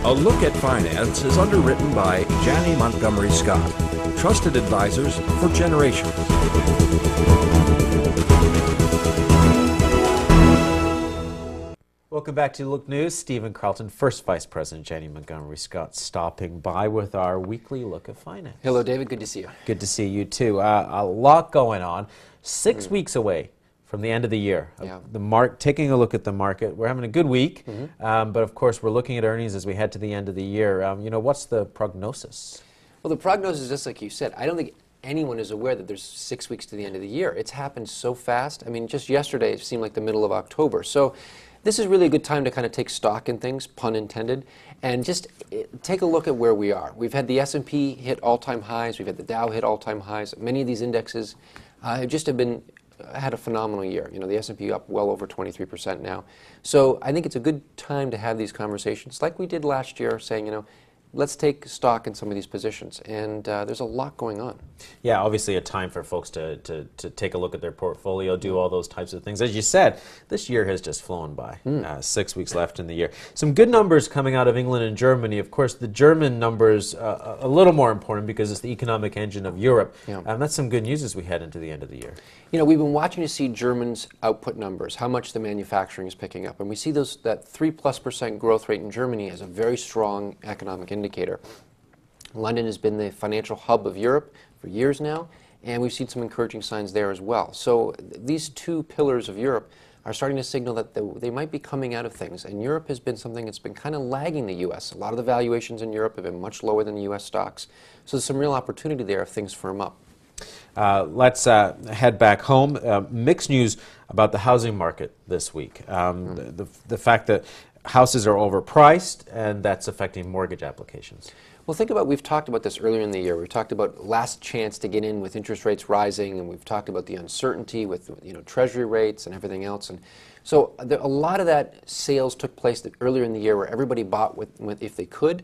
A Look at Finance is underwritten by Janney Montgomery Scott, trusted advisors for generations. Welcome back to Look News. Stephen Carlton, First Vice President Janney Montgomery Scott, stopping by with our weekly look at finance. Hello, David. Good to see you. Good to see you too. A lot going on. 6 weeks away from the end of the year. Taking a look at the market. We're having a good week, but of course we're looking at earnings as we head to the end of the year. What's the prognosis? Well, the prognosis, just like you said, I don't think anyone is aware that there's 6 weeks to the end of the year. It's happened so fast. I mean, just yesterday it seemed like the middle of October. So this is really a good time to kind of take stock in things, pun intended, and just take a look at where we are. We've had the S&P hit all-time highs. We've had the Dow hit all-time highs. Many of these indexes had a phenomenal year. The S&P up well over 23% now. So I think it's a good time to have these conversations like we did last year, saying, let's take stock in some of these positions. And there's a lot going on. Yeah, obviously a time for folks to take a look at their portfolio, do all those types of things. As you said, this year has just flown by. 6 weeks left in the year. Some good numbers coming out of England and Germany. Of course, the German numbers a little more important because it's the economic engine of Europe. That's some good news as we head into the end of the year. We've been watching to see Germany's output numbers, how much the manufacturing is picking up. And we see that 3+% growth rate in Germany as a very strong economic indicator. London has been the financial hub of Europe for years now, and we've seen some encouraging signs there as well. So these two pillars of Europe are starting to signal that they might be coming out of things. And Europe has been something that's been kind of lagging the U.S. A lot of the valuations in Europe have been much lower than the U.S. stocks. So there's some real opportunity there if things firm up. Let's head back home. Mixed news about the housing market this week. The fact that houses are overpriced, and that's affecting mortgage applications. Well, we've talked about this earlier in the year. We've talked about last chance to get in with interest rates rising, and we've talked about the uncertainty with Treasury rates and everything else. And so a lot of that sales took place earlier in the year where everybody bought with if they could.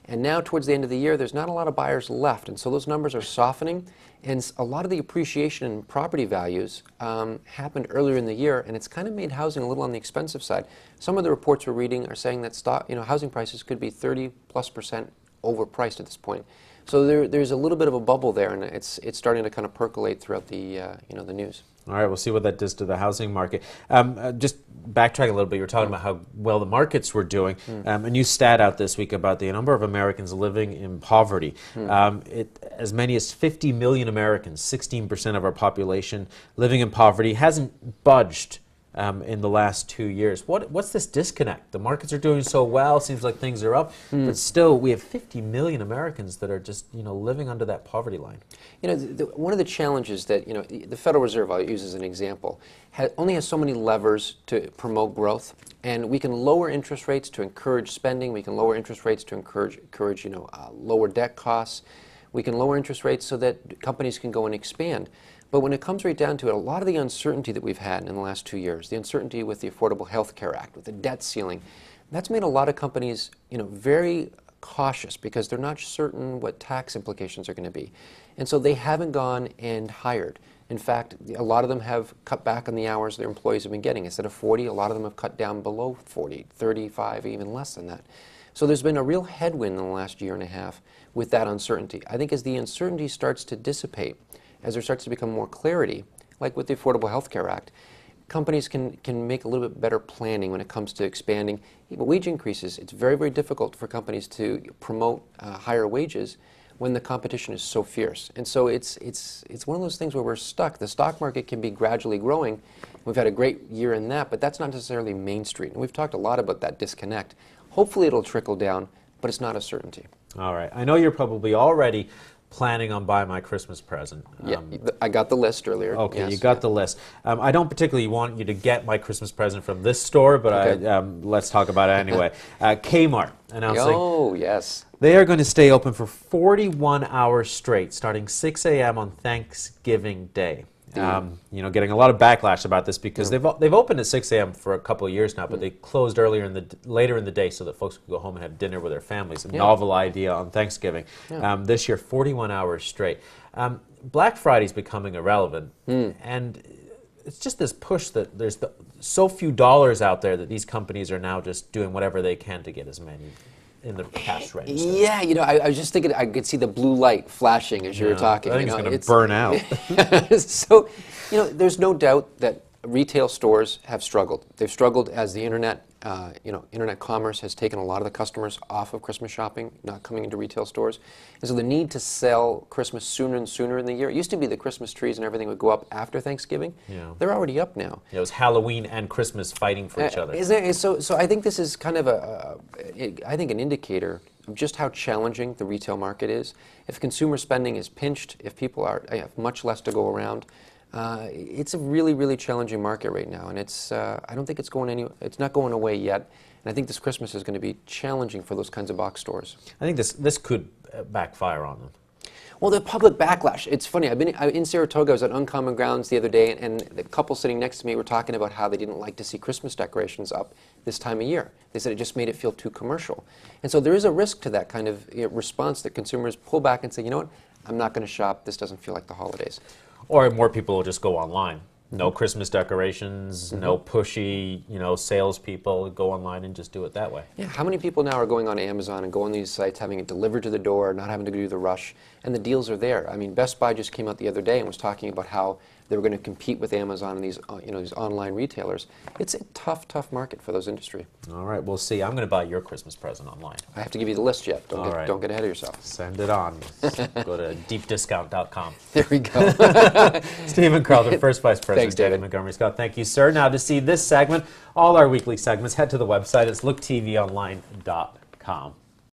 And now towards the end of the year, there's not a lot of buyers left. And so those numbers are softening. And a lot of the appreciation in property values happened earlier in the year, and it's kind of made housing a little on the expensive side. Some of the reports we're reading are saying that housing prices could be 30+% overpriced at this point. So there's a little bit of a bubble there, and it's starting to kind of percolate throughout the the news. All right, we'll see what that does to the housing market. Just backtrack a little bit. You were talking about how well the markets were doing. A new stat out this week about the number of Americans living in poverty. As many as 50 million Americans, 16% of our population living in poverty, hasn't budged in the last 2 years. What's this disconnect? The markets are doing so well, seems like things are up, but still we have 50 million Americans that are just living under that poverty line. One of the challenges that the Federal Reserve, I'll use as an example, only has so many levers to promote growth, and we can lower interest rates to encourage spending. We can lower interest rates to encourage lower debt costs. We can lower interest rates so that companies can go and expand. But when it comes right down to it, a lot of the uncertainty that we've had in the last 2 years, the uncertainty with the Affordable Health Care Act, with the debt ceiling, that's made a lot of companies, very cautious because they're not certain what tax implications are going to be. And so they haven't gone and hired. In fact, a lot of them have cut back on the hours their employees have been getting. Instead of 40, a lot of them have cut down below 40, 35, even less than that. So there's been a real headwind in the last year and a half with that uncertainty. I think as the uncertainty starts to dissipate, as there starts to become more clarity, like with the Affordable Health Care Act, companies can make a little bit better planning when it comes to expanding. But wage increases, it's very, very difficult for companies to promote higher wages when the competition is so fierce. And so it's one of those things where we're stuck. The stock market can be gradually growing. We've had a great year in that, but that's not necessarily Main Street. And we've talked a lot about that disconnect. Hopefully it'll trickle down, but it's not a certainty. All right. I know you're probably already planning on buying my Christmas present. I got the list earlier. Okay, yes, you got the list. I don't particularly want you to get my Christmas present from this store, but let's talk about it anyway. Kmart announcing. Oh, yes. They are going to stay open for 41 hours straight, starting 6 a.m. on Thanksgiving Day. Getting a lot of backlash about this because they've opened at 6 a.m. for a couple of years now, but they closed later in the day so that folks could go home and have dinner with their families. A novel idea on Thanksgiving. This year, 41 hours straight. Black Friday's becoming irrelevant, and it's just this push that there's so few dollars out there that these companies are now just doing whatever they can to get as many. in the cash register. Yeah, I was just thinking I could see the blue light flashing as you were talking. I think it's going to burn out. So, there's no doubt that retail stores have struggled. They've struggled as the internet, internet commerce has taken a lot of the customers off of Christmas shopping, not coming into retail stores. And so the need to sell Christmas sooner and sooner in the year. It used to be the Christmas trees and everything would go up after Thanksgiving. Yeah. They're already up now. It was Halloween and Christmas fighting for each other. So I think this is kind of an indicator of just how challenging the retail market is. If consumer spending is pinched, if people have much less to go around, it's a really, really challenging market right now, and I don't think it's not going away yet. And I think this Christmas is going to be challenging for those kinds of box stores. I think this could backfire on them. Well, the public backlash. It's funny. I've been in Saratoga. I was at Uncommon Grounds the other day, and the couple sitting next to me were talking about how they didn't like to see Christmas decorations up this time of year. They said it just made it feel too commercial. And so there is a risk to that kind of response that consumers pull back and say, you know what, I'm not going to shop. This doesn't feel like the holidays. Or more people will just go online. No Christmas decorations, no pushy, salespeople. Go online and just do it that way. Yeah, how many people now are going on Amazon and go on these sites, having it delivered to the door, not having to do the rush, and the deals are there. I mean, Best Buy just came out the other day and was talking about how they were going to compete with Amazon and these, these online retailers. It's a tough, tough market for those industry. All right, we'll see. I'm going to buy your Christmas present online. I have to give you the list, Jeff. Don't get ahead of yourself. Send it on. Go to deepdiscount.com. There we go. Stephen Carlton, First Vice President. Thanks, David. Montgomery Scott. Thank you, sir. Now, to see this segment, all our weekly segments, head to the website. It's looktvonline.com.